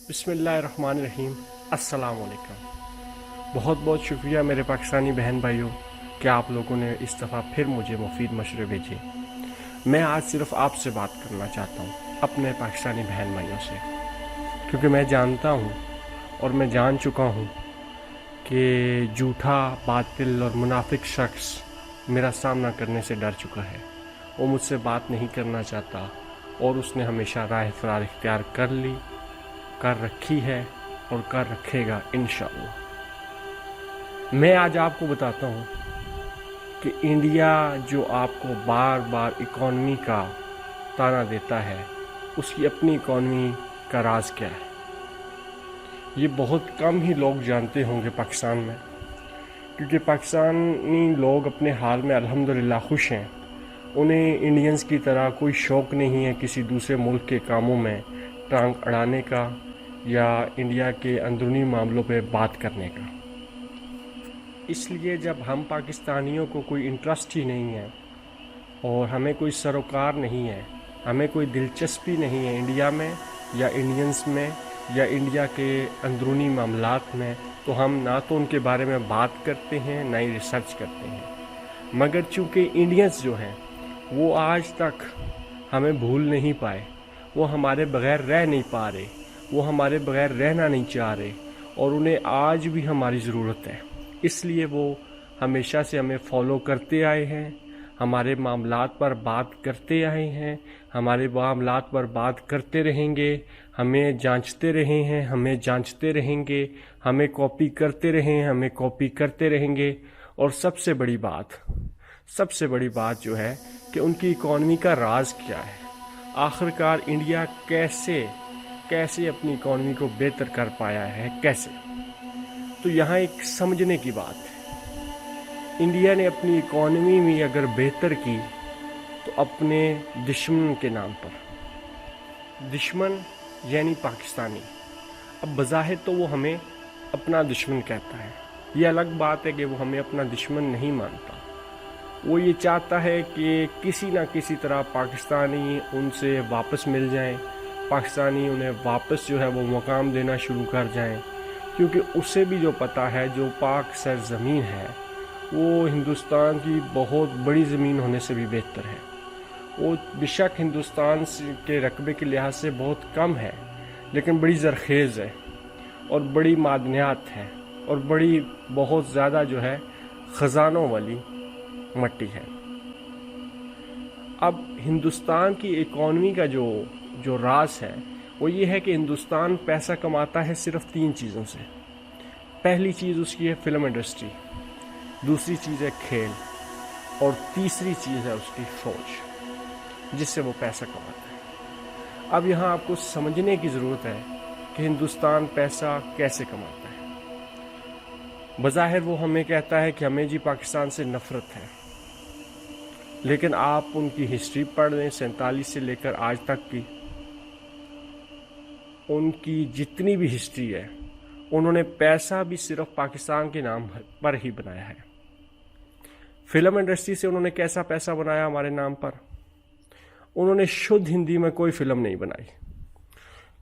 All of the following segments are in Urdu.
بسم اللہ الرحمن الرحیم۔ السلام علیکم۔ بہت بہت شکریہ میرے پاکستانی بہن بھائیوں کہ آپ لوگوں نے اس دفعہ پھر مجھے مفید مشورے بھیجے۔ میں آج صرف آپ سے بات کرنا چاہتا ہوں، اپنے پاکستانی بہن بھائیوں سے، کیونکہ میں جانتا ہوں اور میں جان چکا ہوں کہ جھوٹا، باطل اور منافق شخص میرا سامنا کرنے سے ڈر چکا ہے۔ وہ مجھ سے بات نہیں کرنا چاہتا اور اس نے ہمیشہ راہ فرار اختیار کر رکھی ہے اور کر رکھے گا انشاءاللہ۔ میں آج آپ کو بتاتا ہوں کہ انڈیا جو آپ کو بار بار اکانومی کا تانا دیتا ہے، اس کی اپنی اکانومی کا راز کیا ہے، یہ بہت کم ہی لوگ جانتے ہوں گے پاکستان میں، کیونکہ پاکستانی لوگ اپنے حال میں الحمدللہ خوش ہیں۔ انہیں انڈینز کی طرح کوئی شوق نہیں ہے کسی دوسرے ملک کے کاموں میں ٹانگ اڑانے کا یا انڈیا کے اندرونی معاملوں پہ بات کرنے کا۔ اس لیے جب ہم پاکستانیوں کو کوئی انٹرسٹ ہی نہیں ہے اور ہمیں کوئی سروکار نہیں ہے، ہمیں کوئی دلچسپی نہیں ہے انڈیا میں یا انڈینز میں یا انڈیا کے اندرونی معاملات میں، تو ہم نہ تو ان کے بارے میں بات کرتے ہیں نہ ہی ریسرچ کرتے ہیں۔ مگر چونکہ انڈینز جو ہیں وہ آج تک ہمیں بھول نہیں پائے، وہ ہمارے بغیر رہ نہیں پا رہے، وہ ہمارے بغیر رہنا نہیں چاہ رہے، اور انہیں آج بھی ہماری ضرورت ہے۔ اس لیے وہ ہمیشہ سے ہمیں فالو کرتے آئے ہیں، ہمارے معاملات پر بات کرتے آئے ہیں، ہمارے معاملات پر بات کرتے رہیں گے، ہمیں جانچتے رہے ہیں، ہمیں جانچتے رہیں گے، ہمیں کاپی کرتے رہیں، ہمیں کاپی کرتے رہیں گے۔ اور سب سے بڑی بات جو ہے کہ ان کی اکانومی کا راز کیا ہے، آخرکار انڈیا کیسے اپنی اکانومی کو بہتر کر پایا ہے، کیسے؟ تو یہاں ایک سمجھنے کی بات ہے، انڈیا نے اپنی اکانومی میں اگر بہتر کی تو اپنے دشمن کے نام پر، دشمن یعنی پاکستانی۔ اب بظاہر تو وہ ہمیں اپنا دشمن کہتا ہے، یہ الگ بات ہے کہ وہ ہمیں اپنا دشمن نہیں مانتا۔ وہ یہ چاہتا ہے کہ کسی نہ کسی طرح پاکستانی ان سے واپس مل جائیں، پاکستانی انہیں واپس جو ہے وہ مقام دینا شروع کر جائیں، کیونکہ اسے بھی جو پتہ ہے جو پاک سرزمین ہے وہ ہندوستان کی بہت بڑی زمین ہونے سے بھی بہتر ہے۔ وہ بیشک ہندوستان کے رقبے کے لحاظ سے بہت کم ہے، لیکن بڑی زرخیز ہے اور بڑی معدنیات ہے اور بہت زیادہ جو ہے خزانوں والی مٹی ہے۔ اب ہندوستان کی اکانومی کا جو راز ہے وہ یہ ہے کہ ہندوستان پیسہ کماتا ہے صرف 3 چیزوں سے۔ پہلی چیز اس کی ہے فلم انڈسٹری، دوسری چیز ہے کھیل، اور تیسری چیز ہے اس کی فوج، جس سے وہ پیسہ کماتا ہے۔ اب یہاں آپ کو سمجھنے کی ضرورت ہے کہ ہندوستان پیسہ کیسے کماتا ہے۔ بظاہر وہ ہمیں کہتا ہے کہ ہمیں پاکستان سے نفرت ہے، لیکن آپ ان کی ہسٹری پڑھ لیں 47 سے لے کر آج تک کی، ان کی جتنی بھی ہسٹری ہے، انہوں نے پیسہ بھی صرف پاکستان کے نام پر ہی بنایا ہے۔ فلم انڈسٹری سے انہوں نے کیسا پیسہ بنایا ہمارے نام پر؟ انہوں نے شدھ ہندی میں کوئی فلم نہیں بنائی،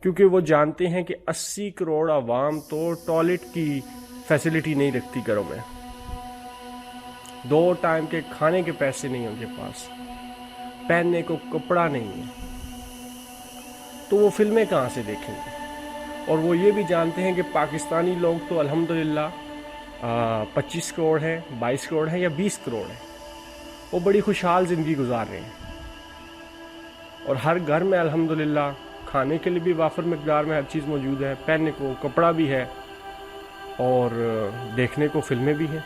کیونکہ وہ جانتے ہیں کہ 80 کروڑ عوام تو ٹوائلٹ کی فیسلٹی نہیں رکھتی گھروں میں، 2 ٹائم کے کھانے کے پیسے نہیں ان کے پاس، پہننے کو کپڑا نہیں ہے، تو وہ فلمیں کہاں سے دیکھیں گے؟ اور وہ یہ بھی جانتے ہیں کہ پاکستانی لوگ تو الحمدللہ 25 کروڑ ہیں، 22 کروڑ ہیں یا 20 کروڑ ہیں، وہ بڑی خوشحال زندگی گزار رہے ہیں، اور ہر گھر میں الحمدللہ کھانے کے لیے بھی وافر مقدار میں ہر چیز موجود ہے، پہننے کو کپڑا بھی ہے، اور دیکھنے کو فلمیں بھی ہیں۔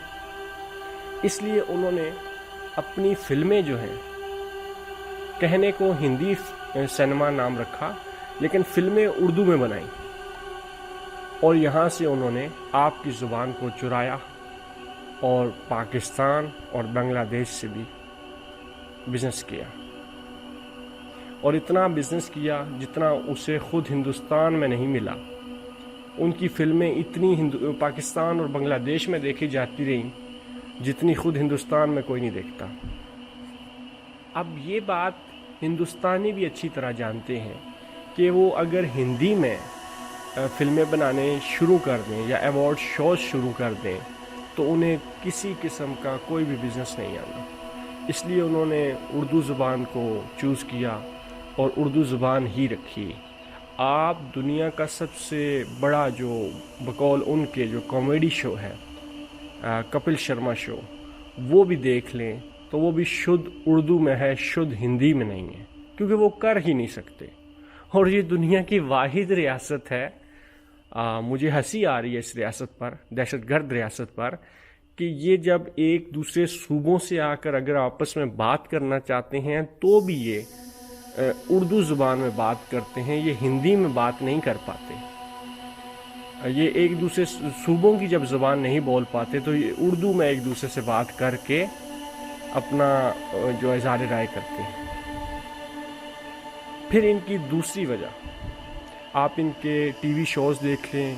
اس لیے انہوں نے اپنی فلمیں جو ہیں، کہنے کو ہندی سینما نام رکھا، لیکن فلمیں اردو میں بنائیں، اور یہاں سے انہوں نے آپ کی زبان کو چرایا اور پاکستان اور بنگلہ دیش سے بھی بزنس کیا، اور اتنا بزنس کیا جتنا اسے خود ہندوستان میں نہیں ملا۔ ان کی فلمیں اتنی پاکستان اور بنگلہ دیش میں دیکھی جاتی رہیں جتنی خود ہندوستان میں کوئی نہیں دیکھتا۔ اب یہ بات ہندوستانی بھی اچھی طرح جانتے ہیں کہ وہ اگر ہندی میں فلمیں بنانے شروع کر دیں یا ایوارڈ شوز شروع کر دیں تو انہیں کسی قسم کا کوئی بھی بزنس نہیں آنا. اس لیے انہوں نے اردو زبان کو چوز کیا اور اردو زبان ہی رکھی. آپ دنیا کا سب سے بڑا جو بقول ان کے جو کامیڈی شو ہے کپل شرما شو وہ بھی دیکھ لیں تو وہ بھی شدھ اردو میں ہے، شدھ ہندی میں نہیں ہے، کیونکہ وہ کر ہی نہیں سکتے. اور یہ دنیا کی واحد ریاست ہے، مجھے ہنسی آ رہی ہے اس ریاست پر، دہشت گرد ریاست پر، کہ یہ جب ایک دوسرے صوبوں سے آ کر اگر آپس میں بات کرنا چاہتے ہیں تو بھی یہ اردو زبان میں بات کرتے ہیں، یہ ہندی میں بات نہیں کر پاتے. یہ ایک دوسرے صوبوں کی جب زبان نہیں بول پاتے تو یہ اردو میں ایک دوسرے سے بات کر کے اپنا جو اظہار رائے کرتے ہیں. پھر ان کی دوسری وجہ، آپ ان کے ٹی وی شوز دیکھ لیں،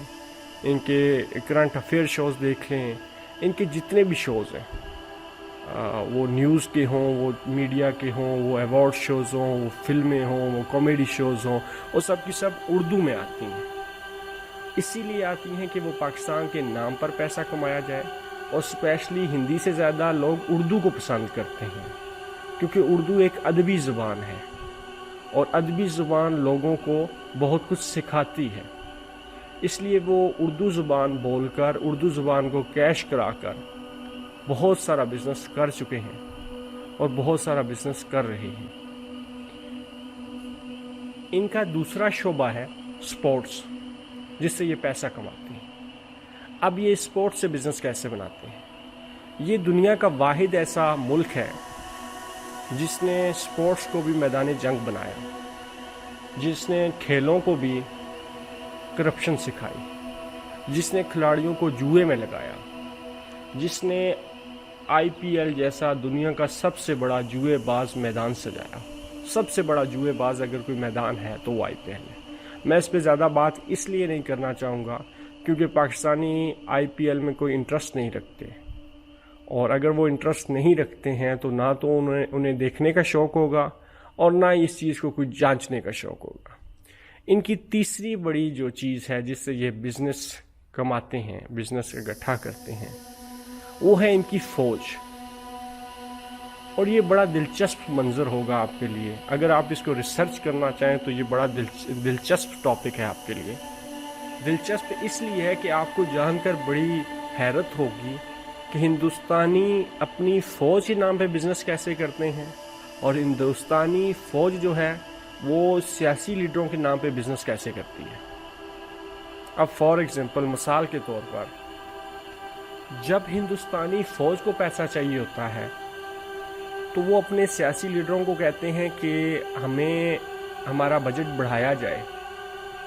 ان کے کرنٹ افیئر شوز دیکھ لیں، ان کے جتنے بھی شوز ہیں، وہ نیوز کے ہوں، وہ میڈیا کے ہوں، وہ ایوارڈ شوز ہوں، وہ فلمیں ہوں، وہ کامیڈی شوز ہوں، وہ سب کی سب اردو میں آتی ہیں. اسی لیے آتی ہیں کہ وہ پاکستان کے نام پر پیسہ کمایا جائے، اور اسپیشلی ہندی سے زیادہ لوگ اردو کو پسند کرتے ہیں کیونکہ اردو ایک ادبی زبان ہے اور ادبی زبان لوگوں کو بہت کچھ سکھاتی ہے. اس لیے وہ اردو زبان بول کر، اردو زبان کو کیش کرا کر بہت سارا بزنس کر چکے ہیں اور بہت سارا بزنس کر رہے ہیں. ان کا دوسرا شعبہ ہے سپورٹس، جس سے یہ پیسہ کماتے ہیں. اب یہ سپورٹس سے بزنس کیسے بناتے ہیں؟ یہ دنیا کا واحد ایسا ملک ہے جس نے سپورٹس کو بھی میدان جنگ بنایا، جس نے کھیلوں کو بھی کرپشن سکھائی، جس نے کھلاڑیوں کو جوئے میں لگایا، جس نے آئی پی ایل جیسا دنیا کا سب سے بڑا جوئے باز میدان سجایا. سب سے بڑا جوئے باز اگر کوئی میدان ہے تو وہ آئی پی ایل ہے. میں اس پہ زیادہ بات اس لیے نہیں کرنا چاہوں گا کیونکہ پاکستانی آئی پی ایل میں کوئی انٹرسٹ نہیں رکھتے، اور اگر وہ انٹرسٹ نہیں رکھتے ہیں تو نہ تو انہیں دیکھنے کا شوق ہوگا اور نہ ہی اس چیز کو کوئی جانچنے کا شوق ہوگا. ان کی تیسری بڑی جو چیز ہے جس سے یہ بزنس کماتے ہیں، بزنس اکٹھا کرتے ہیں، وہ ہے ان کی فوج. اور یہ بڑا دلچسپ منظر ہوگا آپ کے لیے، اگر آپ اس کو ریسرچ کرنا چاہیں تو یہ بڑا دلچسپ ٹاپک ہے آپ کے لیے. دلچسپ اس لیے ہے کہ آپ کو جان کر بڑی حیرت ہوگی کہ ہندوستانی اپنی فوج کے نام پہ بزنس کیسے کرتے ہیں، اور ہندوستانی فوج جو ہے وہ سیاسی لیڈروں کے نام پہ بزنس کیسے کرتی ہے. اب فار ایگزامپل، مثال کے طور پر، جب ہندوستانی فوج کو پیسہ چاہیے ہوتا ہے تو وہ اپنے سیاسی لیڈروں کو کہتے ہیں کہ ہمیں ہمارا بجٹ بڑھایا جائے،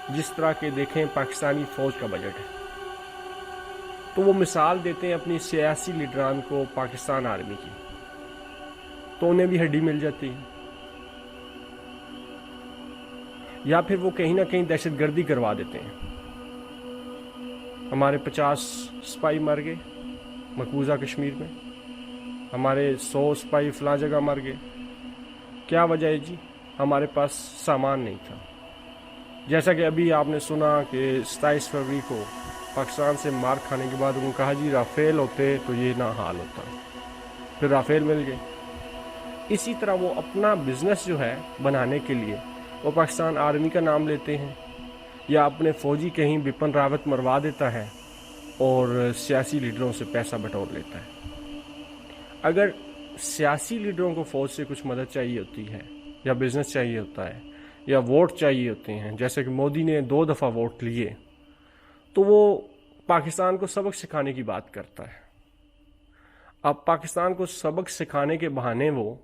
جس طرح کہ دیکھیں پاکستانی فوج کا بجٹ ہے. تو وہ مثال دیتے ہیں اپنی سیاسی لیڈران کو پاکستان آرمی کی، تو انہیں بھی ہڈی مل جاتی ہے. یا پھر وہ کہیں نہ کہیں دہشت گردی کروا دیتے ہیں. ہمارے 50 سپاہی مر گئے مقبوضہ کشمیر میں، ہمارے 100 سپاہی فلاں جگہ مر گئے. کیا وجہ ہے جی؟ ہمارے پاس سامان نہیں تھا. جیسا کہ ابھی آپ نے سنا کہ 27 فروری کو پاکستان سے مار کھانے کے بعد انہوں نے کہا جی رافیل ہوتے تو یہ نہ حال ہوتا، پھر رافیل مل گئے. اسی طرح وہ اپنا بزنس جو ہے بنانے کے لیے وہ پاکستان آرمی کا نام لیتے ہیں، یا اپنے فوجی کہیں بپن راوت مروا دیتا ہے اور سیاسی لیڈروں سے پیسہ بٹور لیتا ہے. اگر سیاسی لیڈروں کو فوج سے کچھ مدد چاہیے ہوتی ہے، یا بزنس چاہیے ہوتا ہے، یا ووٹ چاہیے ہوتے ہیں، جیسے کہ مودی نے 2 دفعہ ووٹ لیے، تو وہ پاکستان کو سبق سکھانے کی بات کرتا ہے. اب پاکستان کو سبق سکھانے کے بہانے وہ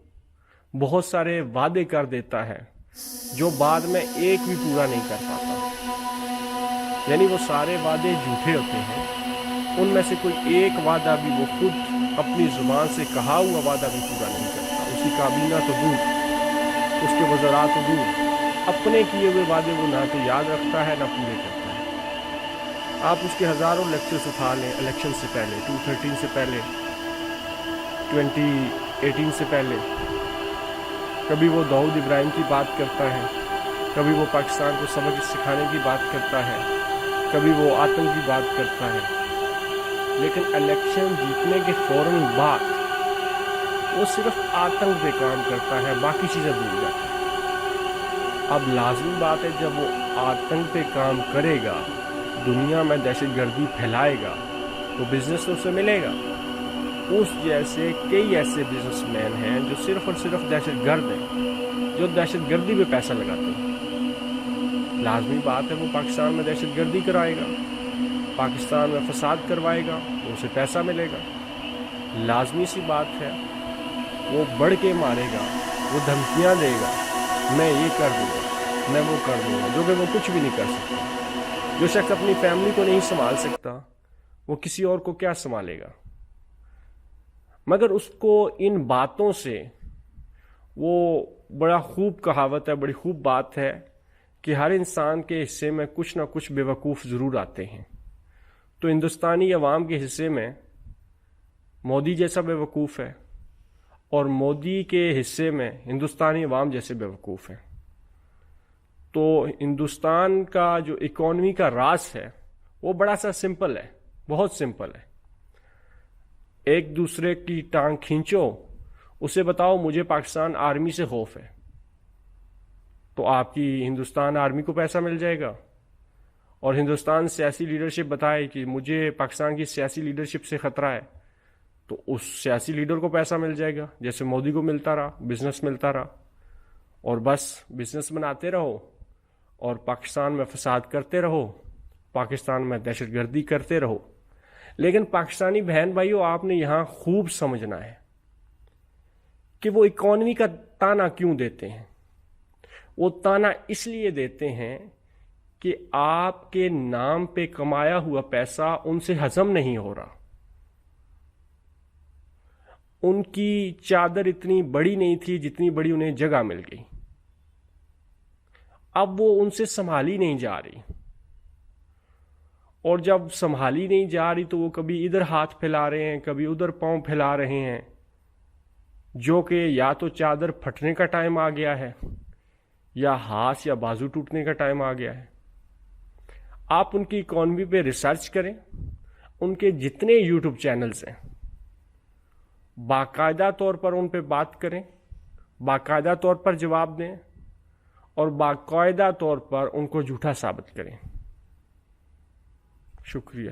بہت سارے وعدے کر دیتا ہے جو بعد میں ایک بھی پورا نہیں کر پاتا. یعنی وہ سارے وعدے جھوٹے ہوتے ہیں، ان میں سے کوئی ایک وعدہ بھی وہ خود اپنی زبان سے کہا ہوا وعدہ بھی پورا نہیں کرتا. اس کی کابینہ تو دور، اس کے وزراء تو دور، اپنے کیے ہوئے وعدے وہ نہ تو یاد رکھتا ہے نہ پورے کرتا ہے. آپ اس کے ہزاروں لیکچرز اٹھا لیں، الیکشن سے پہلے، 2013 سے پہلے، 2018 سے پہلے. کبھی وہ داؤد ابراہیم کی بات کرتا ہے، کبھی وہ پاکستان کو سبق سکھانے کی بات کرتا ہے، کبھی وہ آتنک کی بات کرتا ہے، لیکن الیکشن جیتنے کے فوراً بعد وہ صرف آتنک پہ کام کرتا ہے، باقی چیزیں بھول جاتا ہے۔ اب لازمی بات ہے جب وہ آتنک پہ کام کرے گا، دنیا میں دہشت گردی پھیلائے گا، تو بزنس تو اسے ملے گا۔ اس جیسے کئی ایسے بزنس مین ہیں جو صرف اور صرف دہشت گرد ہیں، جو دہشت گردی پہ پیسہ لگاتے ہیں۔ لازمی بات ہے وہ پاکستان میں دہشت گردی کرائے گا، پاکستان میں فساد کروائے گا، تو اسے پیسہ ملے گا۔ لازمی سی بات ہے وہ بڑھ کے مارے گا، وہ دھمکیاں دے گا، میں یہ کر دوں گا، میں وہ کر دوں گا، جو کہ وہ کچھ بھی نہیں کر سکتا۔ جو شخص اپنی فیملی کو نہیں سنبھال سکتا، وہ کسی اور کو کیا سنبھالے گا؟ مگر اس کو ان باتوں سے، وہ بڑا خوب کہاوت ہے، بڑی خوب بات ہے کہ ہر انسان کے حصے میں کچھ نہ کچھ بے وقوف ضرور آتے ہیں۔ تو ہندوستانی عوام کے حصے میں مودی جیسا بے وقوف ہے، اور مودی کے حصے میں ہندوستانی عوام جیسے بے وقوف ہیں۔ تو ہندوستان کا جو اکانومی کا راز ہے وہ بڑا سا سمپل ہے، بہت سمپل ہے۔ ایک دوسرے کی ٹانگ کھینچو، اسے بتاؤ مجھے پاکستان آرمی سے خوف ہے، تو آپ کی ہندوستان آرمی کو پیسہ مل جائے گا۔ اور ہندوستان سیاسی لیڈرشپ بتائے کہ مجھے پاکستان کی سیاسی لیڈرشپ سے خطرہ ہے، تو اس سیاسی لیڈر کو پیسہ مل جائے گا، جیسے مودی کو ملتا رہا، بزنس ملتا رہا۔ اور بس بزنس بناتے رہو اور پاکستان میں فساد کرتے رہو، پاکستان میں دہشت گردی کرتے رہو۔ لیکن پاکستانی بہن بھائیوں، آپ نے یہاں خوب سمجھنا ہے کہ وہ اکانومی کا تانا کیوں دیتے ہیں۔ وہ تانا اس لیے دیتے ہیں کہ آپ کے نام پہ کمایا ہوا پیسہ ان سے ہضم نہیں ہو رہا۔ ان کی چادر اتنی بڑی نہیں تھی جتنی بڑی انہیں جگہ مل گئی، اب وہ ان سے سنبھالی نہیں جا رہی، اور جب سنبھالی نہیں جا رہی تو وہ کبھی ادھر ہاتھ پھیلا رہے ہیں، کبھی ادھر پاؤں پھیلا رہے ہیں، جو کہ یا تو چادر پھٹنے کا ٹائم آ گیا ہے، یا ہاتھ یا بازو ٹوٹنے کا ٹائم آ گیا ہے۔ آپ ان کی اکانومی پہ ریسرچ کریں، ان کے جتنے یوٹیوب چینلز ہیں، باقاعدہ طور پر ان پہ بات کریں، باقاعدہ طور پر جواب دیں، اور باقاعدہ طور پر ان کو جھوٹا ثابت کریں۔ شکریہ۔